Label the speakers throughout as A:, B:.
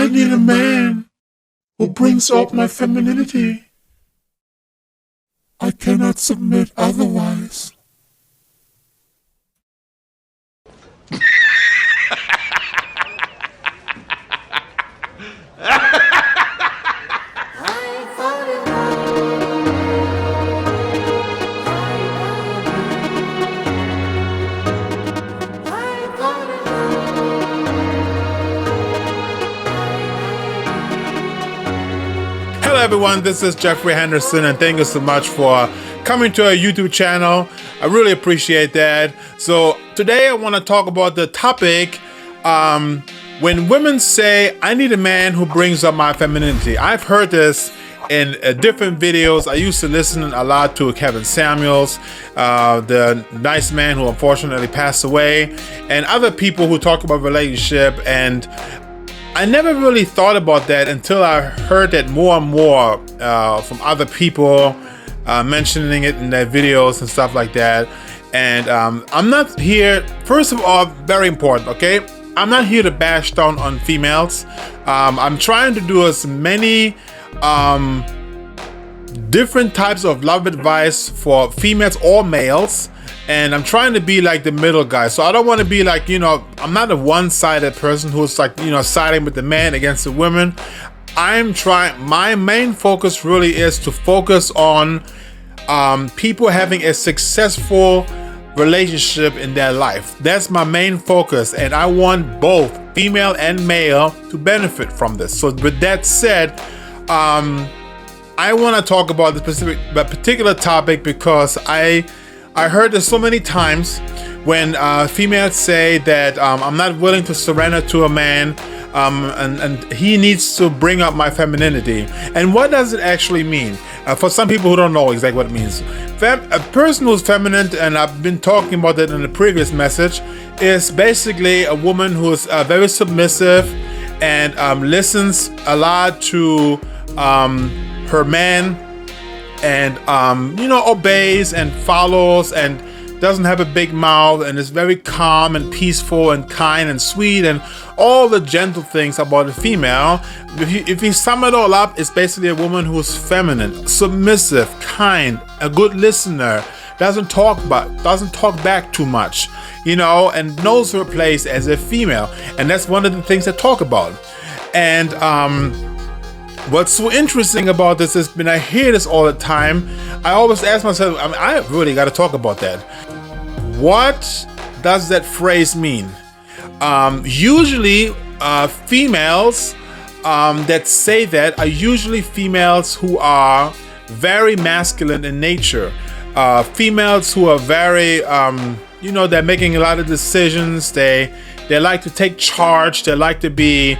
A: I need a man who brings out my femininity. I cannot submit otherwise.
B: Hello everyone, this is Geoffrey Henderson, and thank you so much for coming to our YouTube channel. I really appreciate that. So today I want to talk about the topic, when women say, I need a man who brings up my femininity. I've heard this in different videos. I used to listen a lot to Kevin Samuels, the nice man who unfortunately passed away, and other people who talk about relationship, and I never really thought about that until I heard that more and more from other people mentioning it in their videos and stuff like that. And I'm not here, first of all, very important, okay? I'm not here to bash down on females. I'm trying to do as many different types of love advice for females or males. And I'm trying to be like the middle guy. So I don't want to be like, I'm not a one-sided person who's like, siding with the man against the women. My main focus really is to focus on people having a successful relationship in their life. That's my main focus. And I want both female and male to benefit from this. So with that said, I want to talk about this particular topic because I heard this so many times when females say that I'm not willing to surrender to a man and he needs to bring up my femininity. And what does it actually mean? For some people who don't know exactly what it means. A person who's feminine, and I've been talking about that in the previous message, is basically a woman who's very submissive and listens a lot to her man, and obeys and follows and doesn't have a big mouth and is very calm and peaceful and kind and sweet and all the gentle things about a female. If you sum it all up, it's basically a woman who's feminine, submissive, kind, a good listener, doesn't talk back too much, and knows her place as a female. And that's one of the things I talk about. And what's so interesting about this is when I hear this all the time, I always ask myself, I really got to talk about that. What does that phrase mean? Usually, females that say that are usually females who are very masculine in nature. Females who are very, they're making a lot of decisions. They like to take charge. They like to be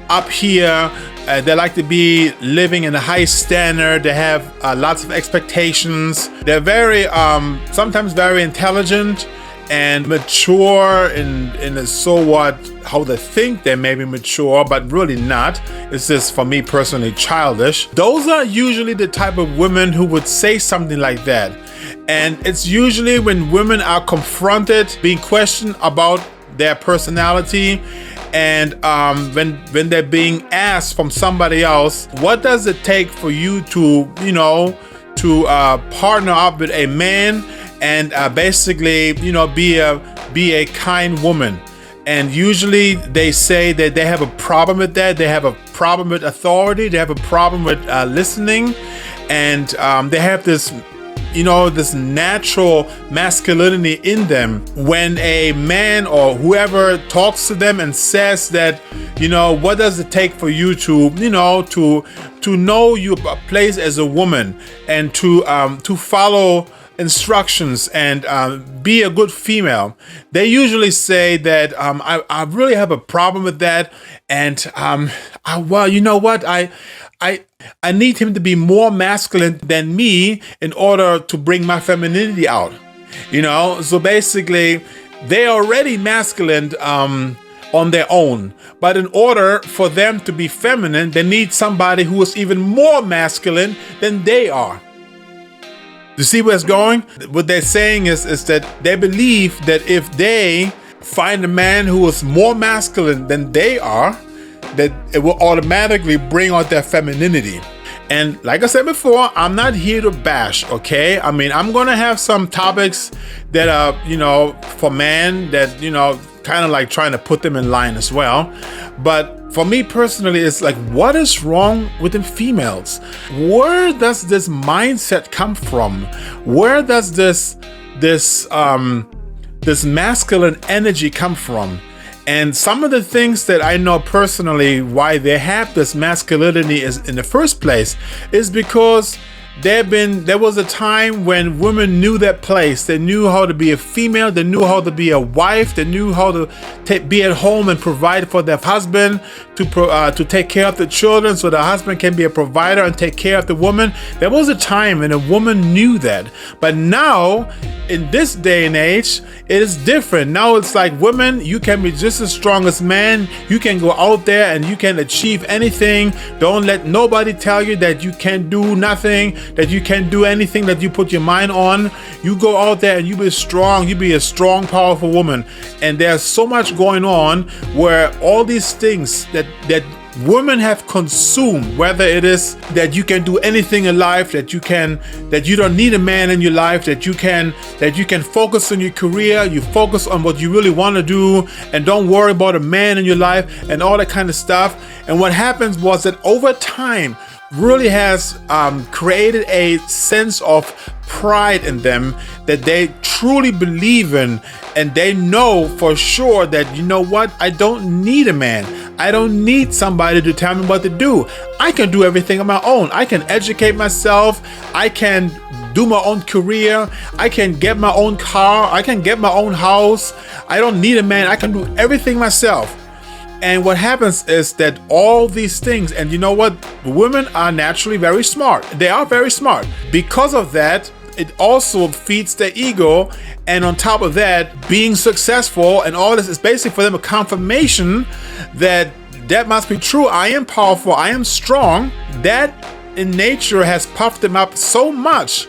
B: up here. They like to be living in a high standard. They have lots of expectations. They're very, sometimes very intelligent and mature in how they think they may be mature, but really not. It's just, for me personally, childish. Those are usually the type of women who would say something like that. And it's usually when women are confronted, being questioned about their personality, and when they're being asked from somebody else, what does it take for you to partner up with a man and basically be a kind woman? And usually they say that they have a problem with that. They have a problem with authority. They have a problem with listening, and they have this this natural masculinity in them. When a man or whoever talks to them and says that, what does it take for you to know your place as a woman and to follow instructions and be a good female, they usually say that I really have a problem with that, and I need him to be more masculine than me in order to bring my femininity out. So basically they're already masculine on their own, but in order for them to be feminine, they need somebody who is even more masculine than they are. You see where it's going? What they're saying is that they believe that if they find a man who is more masculine than they are, that it will automatically bring out their femininity. And like I said before, I'm not here to bash, okay? I mean, I'm gonna have some topics that are, for men that, kind of like trying to put them in line as well. But for me personally, it's like, what is wrong with the females? Where does this mindset come from? Where does this masculine energy come from? And some of the things that I know personally why they have this masculinity is in the first place is because there was a time when women knew their place. They knew how to be a female. They knew how to be a wife. They knew how to be at home and provide for their husband, to take care of the children, so the husband can be a provider and take care of the woman. There was a time when a woman knew that. But now, in this day and age, it is different. Now it's like, women, you can be just as strong as men. You can go out there and you can achieve anything. Don't let nobody tell you that you can't do nothing, that you can't do anything that you put your mind on. You go out there and you be strong. You be a strong, powerful woman. And there's so much going on where all these things that women have consumed, whether it is that you can do anything in life, that you don't need a man in your life, that you can focus on your career, you focus on what you really want to do, and don't worry about a man in your life and all that kind of stuff. And what happens was that over time really has created a sense of pride in them that they truly believe in, and they know for sure that, you know what, I don't need a man. I don't need somebody to tell me what to do. I can do everything on my own. I can educate myself. I can do my own career. I can get my own car. I can get my own house. I don't need a man. I can do everything myself. And what happens is that all these things, and you know what? Women are naturally very smart. They are very smart. Because of that, it also feeds their ego. And on top of that, being successful and all this is basically for them a confirmation that must be true. I am powerful. I am strong. That in nature has puffed them up so much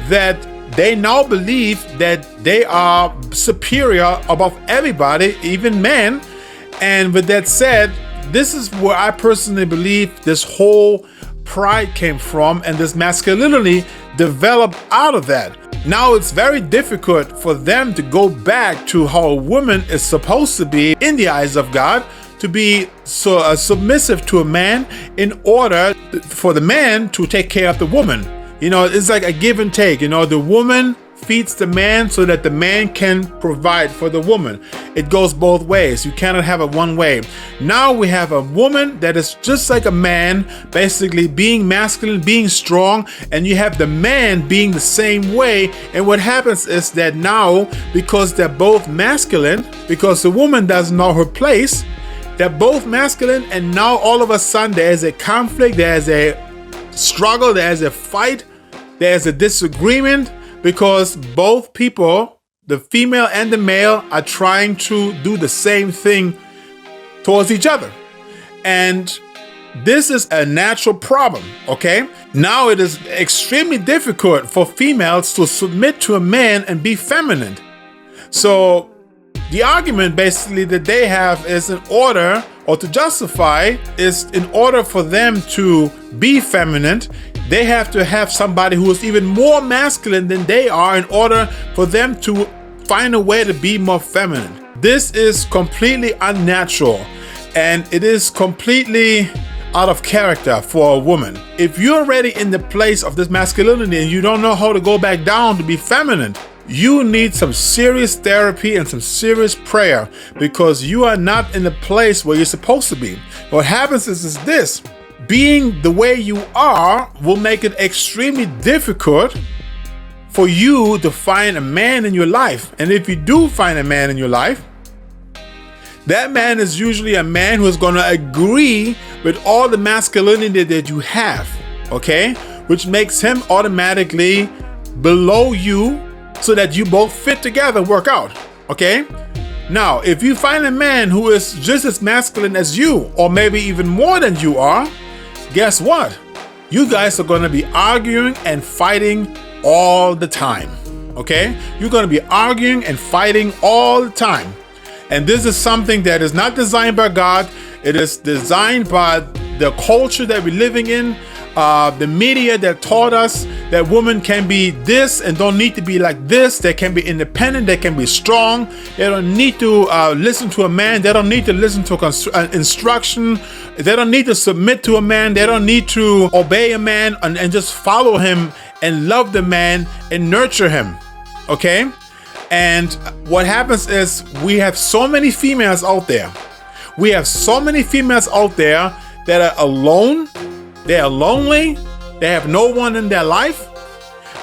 B: that they now believe that they are superior above everybody, even men. And with that said, this is where I personally believe this whole pride came from, and this masculinity developed out of that. Now it's very difficult for them to go back to how a woman is supposed to be in the eyes of God, to be so submissive to a man in order for the man to take care of the woman. It's like a give and take. The woman feeds the man so that the man can provide for the woman. It goes both ways. You cannot have it one way. Now we have a woman that is just like a man, basically being masculine, being strong, and you have the man being the same way. And what happens is that now, because they're both masculine, because the woman doesn't know her place, they're both masculine, and now all of a sudden there's a conflict, there's a struggle, there's a fight, there's a disagreement, because both people, the female and the male, are trying to do the same thing towards each other. And this is a natural problem, okay? Now it is extremely difficult for females to submit to a man and be feminine. So the argument basically that they have is in order, or to justify, is in order for them to be feminine, they have to have somebody who is even more masculine than they are in order for them to find a way to be more feminine. This is completely unnatural, and it is completely out of character for a woman. If you're already in the place of this masculinity and you don't know how to go back down to be feminine, you need some serious therapy and some serious prayer, because you are not in the place where you're supposed to be. What happens is this: being the way you are will make it extremely difficult for you to find a man in your life. And if you do find a man in your life, that man is usually a man who is going to agree with all the masculinity that you have, okay? Which makes him automatically below you, so that you both fit together, work out, okay? Now, if you find a man who is just as masculine as you, or maybe even more than you are, guess what? You guys are going to be arguing and fighting all the time, okay? You're going to be arguing and fighting all the time. And this is something that is not designed by God. It is designed by the culture that we're living in, the media that taught us that women can be this and don't need to be like this. They can be independent. They can be strong. They don't need to listen to a man. They don't need to listen to instruction. They don't need to submit to a man. They don't need to obey a man and just follow him and love the man and nurture him. Okay? And what happens is we have so many females out there. We have so many females out there that are alone. They are lonely. They have no one in their life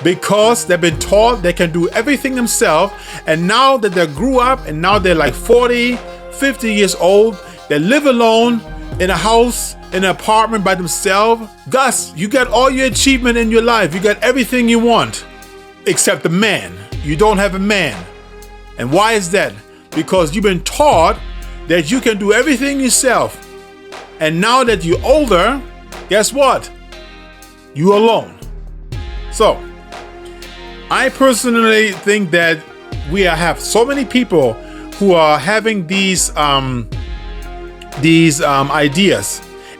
B: because they've been taught they can do everything themselves. And now that they grew up and now they're like 40, 50 years old, they live alone in a house, in an apartment by themselves. Gus, you got all your achievement in your life. You got everything you want except a man. You don't have a man. And why is that? Because you've been taught that you can do everything yourself. And now that you're older, guess what? You're alone. So, I personally think that we have so many people who are having these ideas,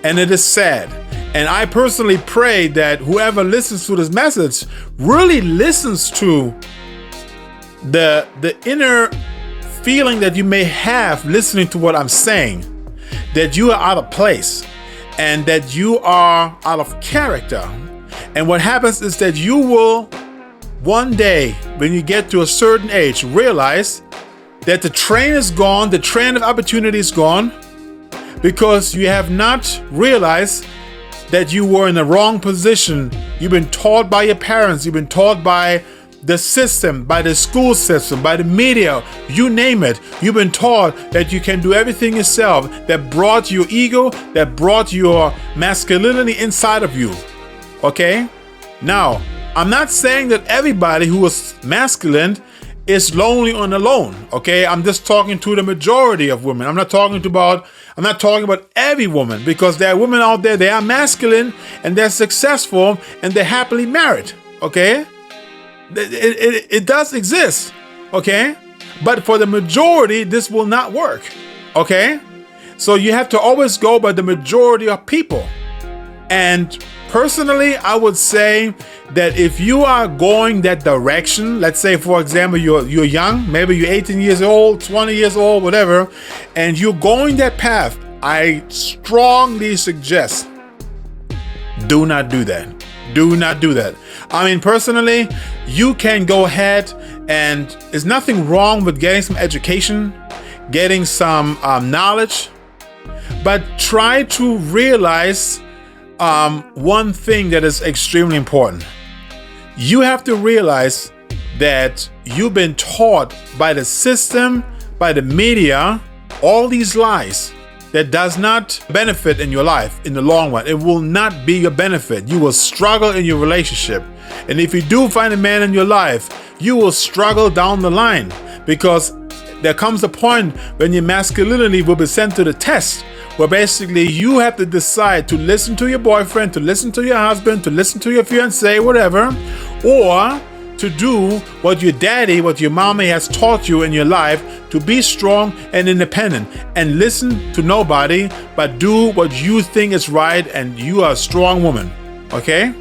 B: and it is sad. And I personally pray that whoever listens to this message really listens to the inner feeling that you may have listening to what I'm saying, that you are out of place and that you are out of character. And what happens is that you will one day, when you get to a certain age, realize that the train is gone, the train of opportunity is gone, because you have not realized that you were in the wrong position. You've been taught by your parents, you've been taught by the system, by the school system, by the media, you name it. You've been taught that you can do everything yourself. That brought your ego, that brought your masculinity inside of you. Okay? Now, I'm not saying that everybody who is masculine is lonely and alone. Okay? I'm just talking to the majority of women. I'm not talking about every woman, because there are women out there, they are masculine and they're successful and they're happily married. Okay? It does exist, okay? But for the majority, this will not work, okay? So you have to always go by the majority of people. And personally, I would say that if you are going that direction, let's say, for example, you're young, maybe you're 18 years old, 20 years old, whatever, and you're going that path, I strongly suggest do not do that. Do not do that. I mean, personally, you can go ahead, and there's nothing wrong with getting some education, getting some knowledge, but try to realize one thing that is extremely important. You have to realize that you've been taught by the system, by the media, all these lies that does not benefit in your life in the long run. It will not be your benefit. You will struggle in your relationship. And if you do find a man in your life, you will struggle down the line, because there comes a point when your masculinity will be sent to the test, where basically you have to decide to listen to your boyfriend, to listen to your husband, to listen to your fiancé, whatever, or to do what your daddy, what your mommy has taught you in your life, to be strong and independent and listen to nobody, but do what you think is right, and you are a strong woman. Okay?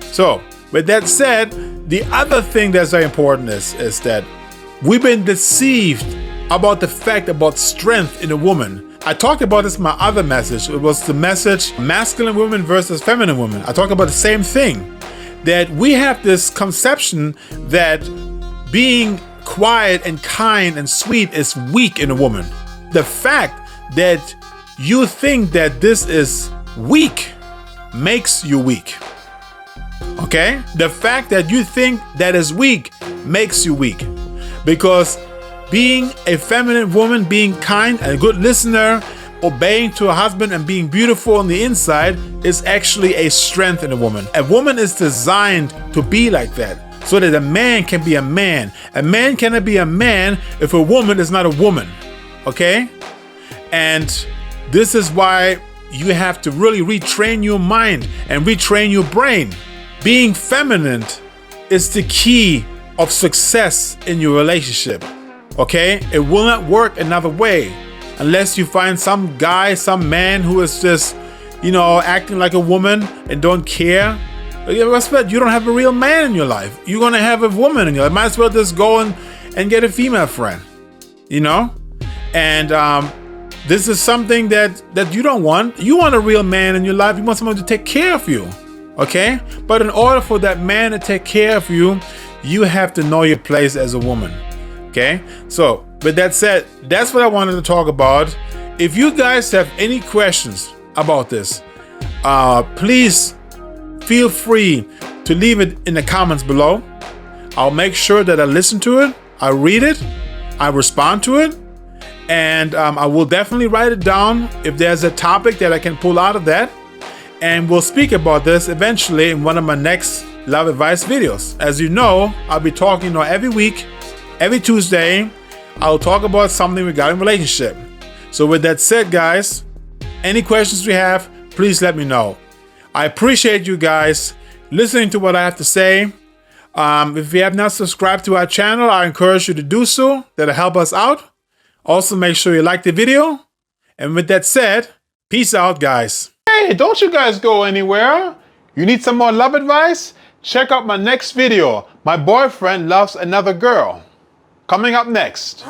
B: So, with that said, the other thing that's very important is that we've been deceived about the fact about strength in a woman. I talked about this in my other message. It was the message, masculine women versus feminine women. I talked about the same thing. That we have this conception that being quiet and kind and sweet is weak in a woman. The fact that you think that this is weak makes you weak. Okay? The fact that you think that is weak makes you weak. Because being a feminine woman, being kind and a good listener, obeying to a husband and being beautiful on the inside is actually a strength in a woman. A woman is designed to be like that, so that a man can be a man. A man cannot be a man if a woman is not a woman. Okay? And this is why you have to really retrain your mind and retrain your brain. Being feminine is the key of success in your relationship. Okay? It will not work another way. unless you find some guy, some man who is just, you know, acting like a woman and don't care. You don't have a real man in your life. You're gonna have a woman in your life. Might as well just go and get a female friend, you know? And this is something that you don't want. You want a real man in your life. You want someone to take care of you, okay? But in order for that man to take care of you, you have to know your place as a woman, okay? So with that said, that's what I wanted to talk about. If you guys have any questions about this, please feel free to leave it in the comments below. I'll make sure that I listen to it, I read it, I respond to it, and I will definitely write it down if there's a topic that I can pull out of that. And we'll speak about this eventually in one of my next love advice videos. As you know, I'll be talking every week, every Tuesday. I'll talk about something regarding relationship. So with that said, guys, any questions we have, please let me know. I appreciate you guys listening to what I have to say. If you have not subscribed to our channel, I encourage you to do so. That'll help us out. Also, make sure you like the video. And with that said, peace out, guys. Hey, don't you guys go anywhere. You need some more love advice? Check out my next video. My boyfriend loves another girl. Coming up next.